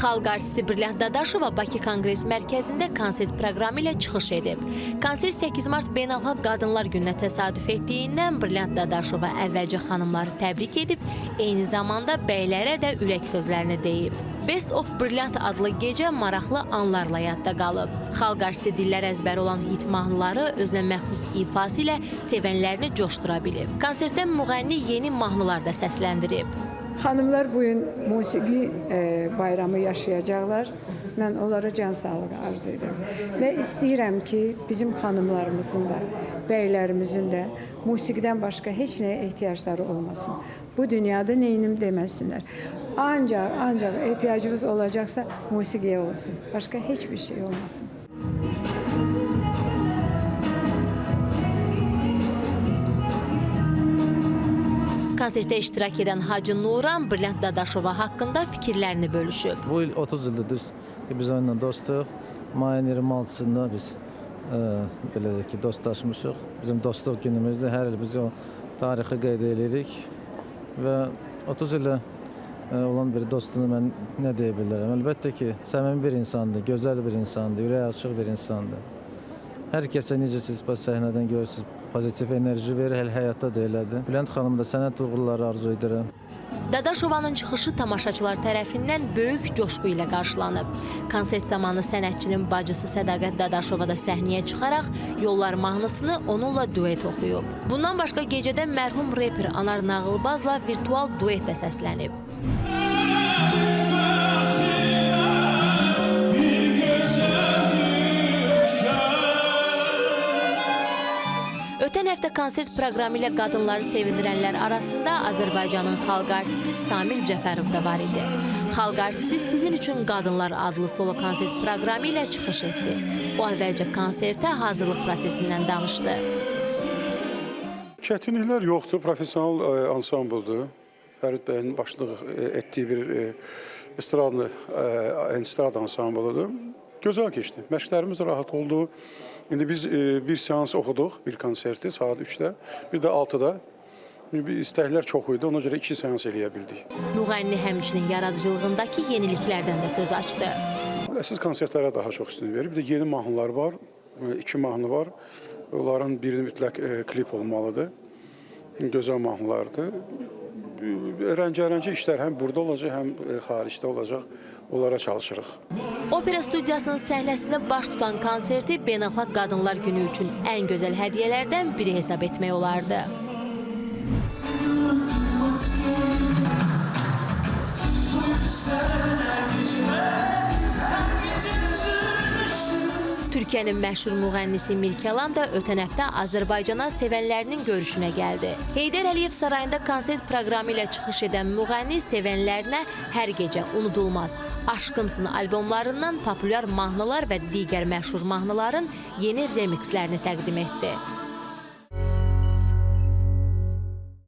Xalq artisti Brilliant Dadaşova Bakı Konqres Mərkəzində konsert proqramı ilə çıxış edib. Konsert 8 mart Beynəlxalq Qadınlar Gününə təsadüf etdiyindən Brilliant Dadaşova əvvəlcə xanımları təbrik edib, eyni zamanda bəylərə də ürək sözlərini deyib. Best of Brilliant adlı gecə maraqlı anlarla yadda qalıb. Xalq artisti dillər əzbəri olan hit mahnıları özünə məxsus ifası ilə sevənlərini coşdura bilib. Konsertdə müğənni yeni mahnılar da səsləndirib. Xanımlar bugün musiqi bayramı yaşayacaqlar. Mən onlara can sağlığı arzu edirəm. Və istəyirəm ki, bizim xanımlarımızın da, bəylərimizin də musiqidən başqa heç nəyə ehtiyacları olmasın. Bu dünyada neyinim deməsinlər. Ancaq ehtiyacınız olacaqsa musiqiyə olsun. Başqa heç bir şey olmasın. Konsertdə iştirak edən Hacı Nuran Brilliant Dadaşova haqqında fikirlərini bölüşüb. Bu il 30 ildir biz onunla dostuq. Mayın 26-sında biz belə ki, dostlaşmışıq. Bizim dostluq günümüzdür. Hər il biz o tarixi qeyd edirik. Və 30 ilə olan bir dostunu mən nə deyə bilərəm? Əlbəttə ki, səmimi bir insandır, gözəl bir insandır, ürək açıq bir insandır. Hər kəsə necə siz səhnədən görürsünüz, pozitiv enerji verir, həyatda da elədir. Brilliant xanım da sənət uğurları arzu edirəm. Dadaşovanın çıxışı tamaşaçılar tərəfindən böyük coşqu ilə qarşılanıb. Konsert zamanı sənətçinin bacısı Sədaqət Dadaşova da səhnəyə çıxaraq Yollar mahnısını onunla duet oxuyub. Bundan başqa gecədə mərhum reper Anar Nağılbazla virtual duet də səslənib. Ötən həftə konsert proqramı ilə qadınları sevindirənlər arasında Azərbaycanın xalq artisti Samil Cəfərov da var idi. Xalq artisti Sizin üçün Qadınlar adlı solo konsert proqramı ilə çıxış etdi. O əvvəlcə konsertə hazırlıq prosesindən danışdı. Çətinliklər yoxdur, professional ansambldır. Fərid bəyin başçılıq etdiyi bir estrad ansamblıdır. Gözəl keçdi, məşqlərimiz rahat oldu. İndi biz bir seans oxuduq, bir konserti saat 3-də, bir də 6-da. İstəklər çox idi, ona görə 2 seans eləyə bildik. Müğənni həmçinin yaradıcılığındakı yeniliklərdən də söz açdı. Əsas konsertlərə daha çox üstünlük verir. Bir də yeni mahnılar var, 2 mahnı var. Onların birini mütləq klip olmalıdır. Gözəl mahnılardır. Rəncə işlər həm burada olacaq, həm xaricdə olacaq. Onlara çalışırıq. Opera studiyasının səhnəsində baş tutan konserti Beynəlxalq Qadınlar Günü üçün ən gözəl hədiyyələrdən biri hesab etmək olardı. Türkiyənin məşhur müğənnisi Mirkəlan da ötən həftə Azərbaycana sevənlərinin görüşünə gəldi. Heydər Əliyev sarayında konsert proqramı ilə çıxış edən müğənni sevənlərinə hər gecə unudulmaz Aşkımsın albomlarından populyar mahnılar və digər məşhur mahnıların yeni remixlərini təqdim etdi.